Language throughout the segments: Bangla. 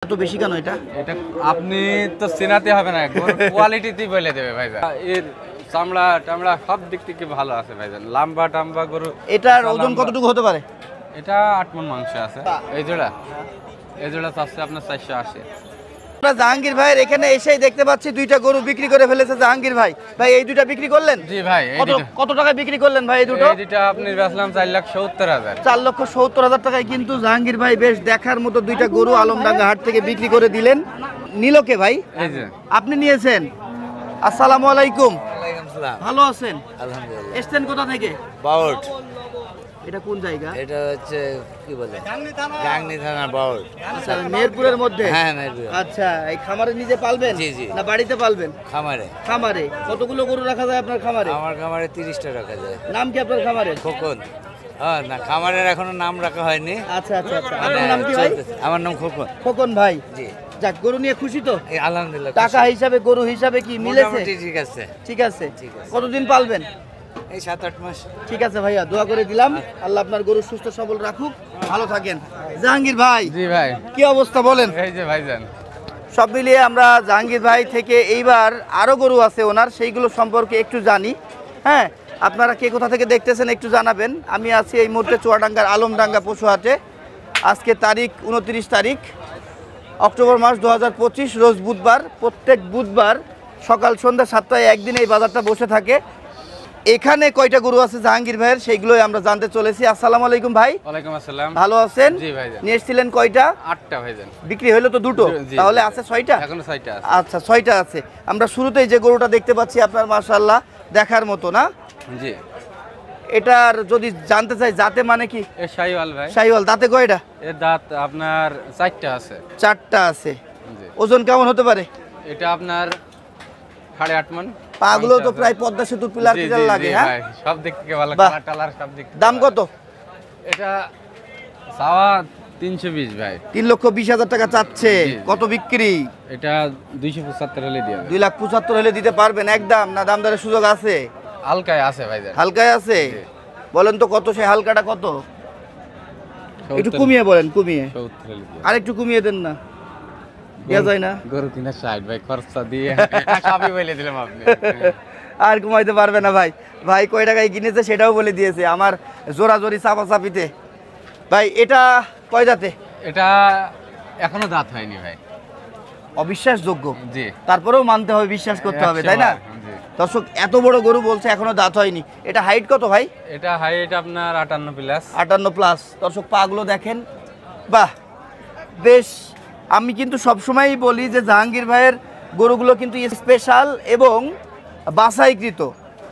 এত বেশি কেন এটা? এটা আপনি তো চেনাতে হবে না, কোয়ালিটিতেই বলে দেবে ভাইজান। এর চামড়া টামড়া সব দিক থেকে ভালো আছে ভাইজান, লাম্বা টাম্বা গরু। এটার ওজন কতটুকু হতে পারে? এটা 8 মণ মাংস আছে। এই জোড়া চাচ্ছে আপনার 480। আমরা জাহাঙ্গীর ভাইয়ের এখানে এসেই দেখতে পাচ্ছি দুইটা গরু বিক্রি করে ফেলেছে জাহাঙ্গীর ভাই। ভাই এই দুইটা বিক্রি করলেন? জি ভাই। কত টাকায় বিক্রি করলেন ভাই এই দুটো? এই দুটো আপনি বেচলাম 4,70,000। 4,70,000 টাকায় কিন্তু জাহাঙ্গীর ভাই বেশ দেখার মতো দুইটা গরু আলমডাঙ্গা হাট থেকে বিক্রি করে দিলেন। নিলকে ভাই এই যে আপনি নিয়েছেন। আসসালামু আলাইকুম। ওয়ালাইকুম সালাম। ভালো আছেন? আলহামদুলিল্লাহ। এসছেন কোথা থেকে? বাউট। এটা কোন জায়গা? এটা হচ্ছে কি বলে, গাংনী থানার বাউট। আচ্ছা মেহেরপুরের মধ্যে? হ্যাঁ মেহেরপুর। আচ্ছা এই খামারে নিজে পালবেন? জি, জি। না বাড়িতে পালবেন? খামারে। খামারে কতগুলো গরু রাখা যায় আপনার খামারে? আমার খামারে 30টা রাখা যায়। নাম কি আপনার খামারে? খোকন। হ্যাঁ না, খামারের এখনো নাম রাখা হয়নি। আচ্ছা আচ্ছা আচ্ছা আপনার নাম কি ভাই? চলতেছে। আমার নাম খোকন। খোকন ভাই। জি। যাক গরু নিয়ে খুশি তো? এই আলহামদুলিল্লাহ। টাকা হিসাবে গরু হিসাবে কি মিলেছে? মোটামুটি ঠিক আছে। ঠিক আছে। ঠিক আছে। কতদিন পালবেন? এই 7-8 মাস। ঠিক আছে ভাইয়া, দোয়া করে দিলাম আল্লাহ আপনার গরু সুস্থ সবল রাখুক, ভালো থাকেন। জাহাঙ্গীর ভাই জি ভাই। কি অবস্থা বলেন? এই যে ভাইজান সব মিলিয়ে আমরা জাহাঙ্গীর ভাই থেকে এইবার আরো গরু আছে ওনার, সেইগুলো সম্পর্কে একটু জানি। হ্যাঁ আপনারা কে কোথা থেকে দেখতেছেন একটু জানাবেন। আমি আছি এই মুহূর্তে চুয়াডাঙ্গার আলমডাঙ্গা পশু হাটে। আজকে তারিখ 29 তারিখ অক্টোবর মাস 2025, রোজ বুধবার। প্রত্যেক বুধবার সকাল সন্ধ্যা 7টায় একদিন এই বাজারটা বসে থাকে। এখানে কয়টা গরু আছে জাহাঙ্গীর ভাইয়ের সেইগুলোই আমরা জানতে চলেছি। আসসালামু আলাইকুম ভাই। ওয়ালাইকুম আসসালাম। ভালো আছেন? জি ভাইজান। নিয়ে এসেছিলেন কয়টা? 8টা ভাইজান। বিক্রি হলো তো দুটো, জি, তাহলে জি। আছে 6টা? এখনো 6টা আছে। আচ্ছা 6টা আছে। আমরা শুরুতেই যে গরুটা দেখতে পাচ্ছি আপনার মাশাআল্লাহ দেখার মতো না? জি। এটার যদি জানতে চাই জাতে মানে কি? এ শাহিওয়াল ভাই। শাহিওয়াল। দাঁতে কয়টা? এর দাঁত আপনার 4টা আছে। 4টা আছে। জি। ওজন কেমন হতে পারে? এটা আপনার 8.5 মণ। পাগুলো তো প্রায় পদ্মা সেতুর পিলার জি, পিলার জি, লাগে। জি হ্যাঁ ভাই, সব দিক থেকে ভালো, বাহ। কালার টালার সব দিক থেকে দাম ভালো। কত? এটা চাওয়া 320 ভাই। 3,20,000 টাকা চাচ্ছে। জি, জি। কত বিক্রি? এটা 275 হলে দিয়ে দেব। 2,75,000 হলে দিতে পারবেন একদম, না দাম দরের সুযোগ আছে? হালকায় আছে ভাইজান। হালকায় আছে? জি। বলেন তো কত সেই হালকাটা কত? একটু 70 কমিয়ে বলেন, কমিয়ে 70 হলে দিয়ে। আর একটু কমিয়ে দেন না, দেওয়া যায় না? গরু কিনা 60 ভাই, খরচা দিয়ে সবই বলে দিলাম আপনি। আর কমাইতে পারবে না ভাই। ভাই কয় টাকায় কিনেছে সেটাও বলে দিয়েছে আমার জোরাজোরি চাপাচাপিতে। ভাই এটা কয় দাঁতে? এটা এখনো দাঁত হয়নি ভাই। অবিশ্বাসযোগ্য, জি। তারপরেও মানতে হবে, বিশ্বাস করতে হবে, তাই না? 100 জি। দর্শক এত বড় গরু বলছে এখনো দাঁত হয়নি। এটা হাইট কত ভাই? এটা হাইট আপনার 58 প্লাস। 58 প্লাস। দর্শক পাগুলো দেখেন, বাহ বেশ। আমি কিন্তু সবসময়ই বলি যে জাহাঙ্গীর ভাইয়ের গরুগুলো কিন্তু স্পেশাল এবং বাছাইকৃত।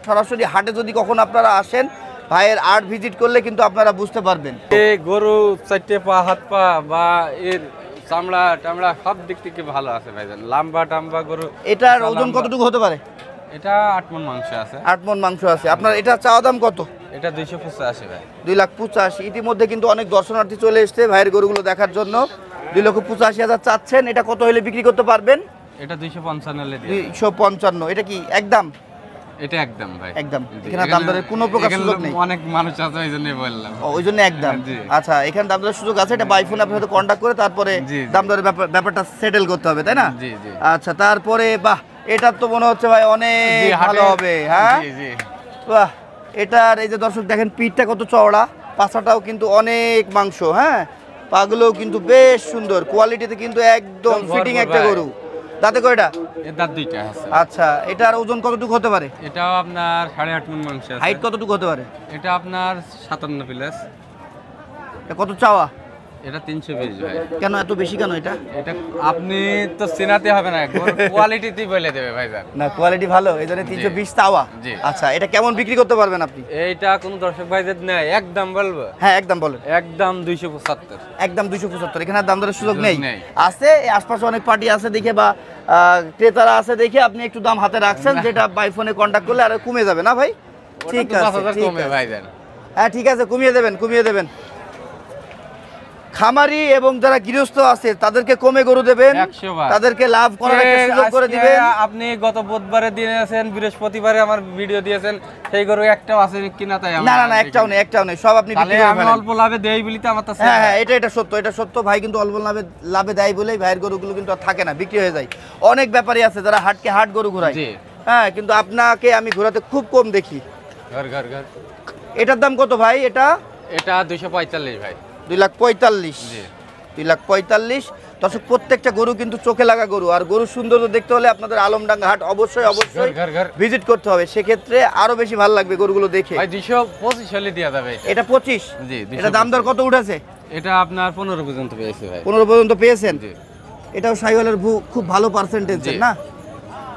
সরাসরি হাটে যদি কখন আপনারা আসেন ভাইয়ের আর্ট ভিজিট করলে কিন্তু আপনারা বুঝতে পারবেন। এই গরু 4টে পা, হাত পা বা এর চামড়া টামড়া সব দিক থেকে ভালো আছে ভাইজান, লাম্বা টাম্বা গরু। এটার ওজন কতটুকু হতে পারে? এটা 8 মণ মাংস আছে। 8 মণ মাংস আছে। আপনার এটা চাওয়া দাম কত? এটা 285 ভাই। 2,85,000। ইতিমধ্যে কিন্তু অনেক দর্শনার্থী চলে এসছে ভাইয়ের গরুগুলো দেখার জন্য। 2,85,000 চাচ্ছেন। এটা কত হলে বিক্রি করতে পারবেন? এটা 255 হলে দিয়ে। 255। এটা কি একদম? এটা একদম ভাই, একদম। জি। এখানে দাম দরের কোনো প্রকার এখানে সুযোগ নেই? অনেক মানুষ আছে ওই জন্যই বললাম। ওই জন্য একদম। জি। আচ্ছা এখানে দাম দরের সুযোগ আছে। এটা বাই ফোন আপনার সাথে কন্ট্যাক্ট করে তারপরে জি, জি। দাম দরের ব্যাপারটা সেটেল করতে হবে, তাই না? জি, জি। আচ্ছা তারপরে বাহ, এটার তো মনে হচ্ছে ভাই অনেক জি, ভালো হাটে- হবে। হ্যাঁ জি, জি। বাহ, এটার এই যে দর্শক দেখেন পিঠটা কত চওড়া, পাছাটাও কিন্তু অনেক মাংস। হ্যাঁ পাগুলোও কিন্তু বেশ সুন্দর, কোয়ালিটিতে কিন্তু একদম একদম ফিটিং ভরপুর একটা ভাই। গরু। দাঁতে কয়টা? এর দাঁত 2টা আছে। আচ্ছা এটার ওজন কতটুকু হতে পারে? এটাও আপনার 8.5 মণ মাংস আছে। হাইট কতটুকু হতে পারে? এটা আপনার 57 প্লাস। এটা কত চাওয়া? এটা 320 ভাই। কেন এত বেশি কেন এটা? এটা আপনি তো চেনাতে হবে না, কোয়ালিটিতেই বলে দেবে ভাইজান। না কোয়ালিটি ভালো এই জন্য 320 চাওয়া। জি। আচ্ছা এটা কেমন বিক্রি করতে পারবেন আপনি? এইটা কোন দর্শক ভাইদের নেই, একদম বলবো, হ্যাঁ একদম বলেন। একদম 275। একদম 275। এখানে আর দাম দরের সুযোগ নেই? নেই। আছে, এই আশপাশে অনেক পার্টি আছে দেখে বা ক্রেতারা আছে দেখে আপনি একটু দাম হাতে রাখছেন, যেটা বাই ফোনে কন্ট্যাক্ট করলে আর কমে যাবে না ভাই? ঠিক আছে, ঠিক কমে আছে। ভাইজান। হ্যাঁ ঠিক আছে, কমিয়ে দেবেন, কমিয়ে দেবেন। খামারি এবং যারা গৃহস্থ আছে তাদেরকে কমে গরু দেবেন, 100 বার। তাদেরকে লাভ করার একটা সুযোগ করে আজকে দিবেন। আপনি গত বুধবারে দিয়েছেন, বৃহস্পতিবারে আমার ভিডিও দিয়েছেন, সেই গরু একটাও আছে কিনা তাই আমি না না না, একটাও নেই, একটাও নেই, সব আপনি তাহলে বিক্রি করে আমি ফেলেন। অল্প লাভে দেই বলি তো আমার তো হ্যাঁ হ্যাঁ, এটা সত্য, এটা সত্য। ভাই কিন্তু অল্প লাভে দেয় বলেই ভাইয়ের গরুগুলো কিন্তু আর থাকে না, বিক্রি হয়ে যায়। অনেক ব্যাপারী আছে যারা হাটকে হাট গরু ঘোরায়, জি। হ্যাঁ, কিন্তু আপনাকে আমি ঘোরাতে খুব কম দেখি। ঘর ঘর ঘর এটার দাম কত ভাই? এটা এটা 245 ভাই। 2,45,000। জি 2,45,000। দর্শক, প্রত্যেকটা গরু কিন্তু চোখে লাগা গরু, আর গরু সৌন্দর্য দেখতে হলে আপনাদের আলমডাঙ্গা হাট অবশ্যই অবশ্যই ঘর ঘর ভিজিট করতে হবে, সেক্ষেত্রে আরো বেশি ভালো লাগবে গরুগুলো দেখে। ভাই 225 হলে দেয়া যাবে এটা। এটা 25। জি এটা দাম দর কত উঠেছে? এটা আপনার 15 পর্যন্ত পেয়েছে ভাই। 15 পর্যন্ত পেয়েছেন? জি এটাও শাহিওয়ালের খুব ভালো পার্সেন্টেজ জি। না?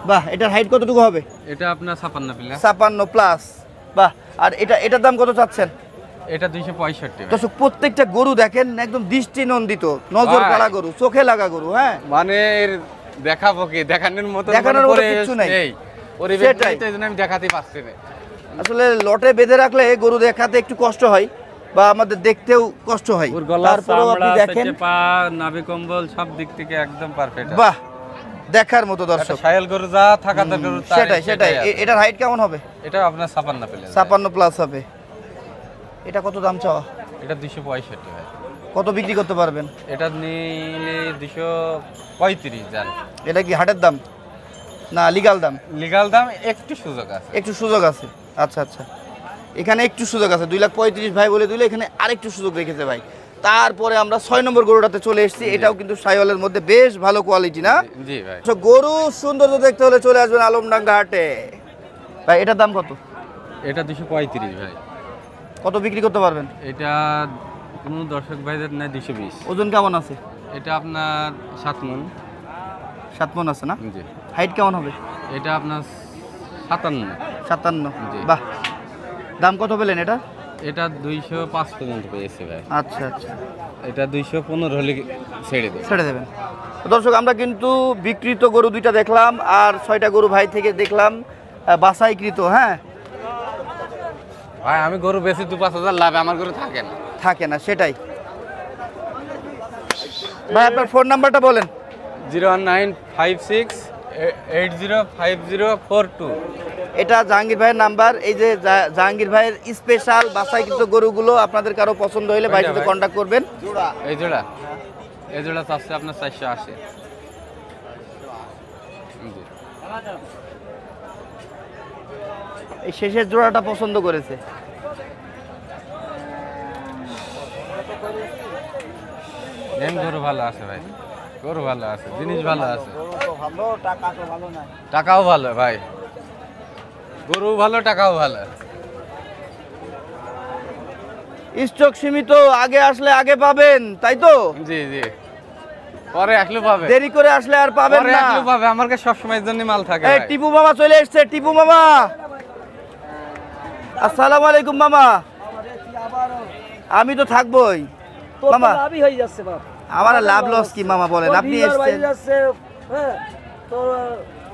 বাহ, এটার হাইট কতটুকু হবে? এটা আপনার 56 প্লাস। 56 প্লাস। বাহ, আর এটার দাম কত চাচ্ছেন? এটা 265 ভাই। দর্শক, প্রত্যেকটা গরু দেখেন একদম দৃষ্টি নন্দিত, নজর কাড়া গরু, চোখে লাগা গরু। হ্যাঁ, মানে এর দেখাবো কি, দেখানোর মতো দেখানোর মতো পরিবেশ কিচ্ছু নাই। নেই। পরিবেশ সেটাই। নেই তো এইজন্য আমি দেখাতে পারছি না। আসলে লটে বেঁধে রাখলে গরু দেখাতে একটু কষ্ট হয় বা আমাদের দেখতেও কষ্ট হয়, ওর গলা, তারপরেও আপনি চামড়া, দেখেন, পেটে পা, নাভি কম্বল সব দিক থেকে একদম পারফেক্ট। বাহ, দেখার মতো দর্শক। সায়াল গরু যা থাকা দরকার তার সেটাই সেটাই। এটার হাইট কেমন হবে? এটা আপনার 56 প্লাস। 56 প্লাস হবে। এটা কত দাম চাওয়া? এটা 265 ভাই। কত বিক্রি করতে পারবেন? এটা নিলে 235 জান। এটা কি হাটের দাম না লিগ্যাল দাম? লিগ্যাল দাম একটু সুযোগ আছে। একটু সুযোগ আছে। আচ্ছা আচ্ছা, এখানে একটু সুযোগ আছে। 2,35,000 ভাই বলে দিলে, এখানে আরেকটু সুযোগ রেখেছে ভাই। তারপরে আমরা 6 নম্বর গরুটাতে চলে এসেছি। এটাও কিন্তু শাহিওয়ালের মধ্যে বেশ ভালো কোয়ালিটি না? জি ভাই। তো গরু সৌন্দর্য দেখতে হলে চলে আসবেন আলমডাঙ্গা হাটে। ভাই এটার দাম কত? এটা 235 ভাই। কত বিক্রি করতে পারবেন? এটা কোন দর্শক ভাইদের নাই 220। ওজন কেমন আছে? এটা আপনার 7 মণ। 7 মণ আছে না? জি। হাইট কেমন হবে? এটা আপনার 57। 57। জি। বাহ, দাম কত পেলেন এটা? এটা 205 পর্যন্ত পেয়েছে ভাই। আচ্ছা আচ্ছা, এটা 215 হলে ছেড়ে দেবে। ছেড়ে দেবেন। দর্শক, আমরা কিন্তু বিক্রিত গরু 2টা দেখলাম আর 6টা গরু ভাই থেকে দেখলাম বাছাইকৃত। হ্যাঁ, ভাই আমি গরু বেশি 2-5 হাজার লাভ, আমার গরু থাকে না। থাকে না, সেটাই। ভাই আপনার ফোন নাম্বারটা বলেন। 01956805042। এটা জাহাঙ্গীর ভাইয়ের নাম্বার। এই যে জাহাঙ্গীর ভাইয়ের স্পেশাল বাছাইকৃত গরুগুলো আপনাদের কারো পছন্দ হলে ভাইয়ের সাথে কন্ট্যাক্ট করবেন। এই জোড়া চাচ্ছে আপনার 480। জি। এই শেষের জোড়াটা পছন্দ করেছে। গরু ভালো আছে ভাই, গরু ভালো আছে, জিনিস ভালো আছে, টাকাও ভালো ভাই, গরু ভালো, টাকাও ভালো। স্টক সীমিত, আগে আসলে আগে পাবেন, তাই তো? জি জি, পরে আসলে পাবে, দেরি করে আসলে আর পাবেন পরে না। আসলে পাবে, আমার কাছে সবসময়ের জন্য মাল থাকে এই ভাই। টিপু মামা চলে এসেছে। টিপু মামা, আসসালামু আলাইকুম মামা। আমি তো থাকবোই মামা। লাভই হয়ে যাচ্ছে বাপ। আমার লাভ লস কি মামা বলেন? আপনি এসেছেন, যাচ্ছে, হ্যাঁ, তো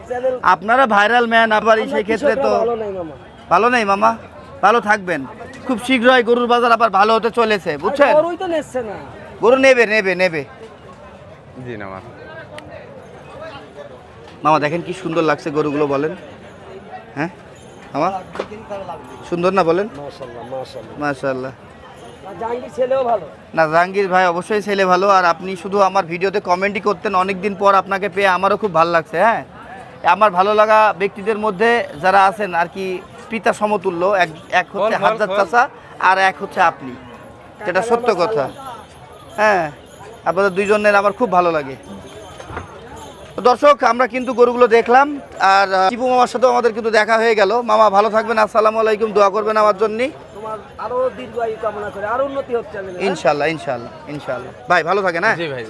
চ্যানেল আপনারা ভাইরাল ম্যান, আবার সেই ক্ষেত্রে তো ভালো নাই মামা। ভালো নেই মামা। ভালো থাকবেন। খুব শীঘ্রই গরুর বাজার আবার ভালো হতে চলেছে, বুঝছেন? গরুই তো নেচ্ছে না। গরু নেবে নেবে নেবে। জি না মামা দেখেন কি সুন্দর লাগছে গরুগুলো, বলেন। হ্যাঁ মামা, সুন্দর না বলেন? মাশাআল্লাহ মাশাআল্লাহ। মাশাআল্লাহ। আর জাহাঙ্গীর ছেলেও ভালো। না, জাহাঙ্গীর ভাই অবশ্যই ছেলে ভালো। আর আপনি শুধু আমার ভিডিওতে কমেন্টই করতেন, অনেকদিন পর আপনাকে পেয়ে আমারও খুব ভালো লাগছে। হ্যাঁ, আমার ভালো লাগা ব্যক্তিদের মধ্যে যারা আছেন আর কি পিতা সমতুল্য, এক হচ্ছে বল, হাজার বল। চাচা আর এক হচ্ছে আপনি, যেটা সত্য কথা। হ্যাঁ, আপনাদের দুইজনের আমার খুব ভালো লাগে। তো দর্শক, আমরা কিন্তু গরুগুলো দেখলাম আর টিপু মামার সাথেও আমাদের কিন্তু দেখা হয়ে গেল। মামা ভালো থাকবেন, আসসালামু আলাইকুম, দোয়া করবেন আমার জন্য। তোমার আরো দীর্ঘায়ু কামনা করে, আরো উন্নতি হোক চ্যানেলে। ইনশাল্লাহ ইনশাল্লাহ ইনশাল্লাহ। ভাই ভালো থাকেন। হ্যাঁ জি ভাই।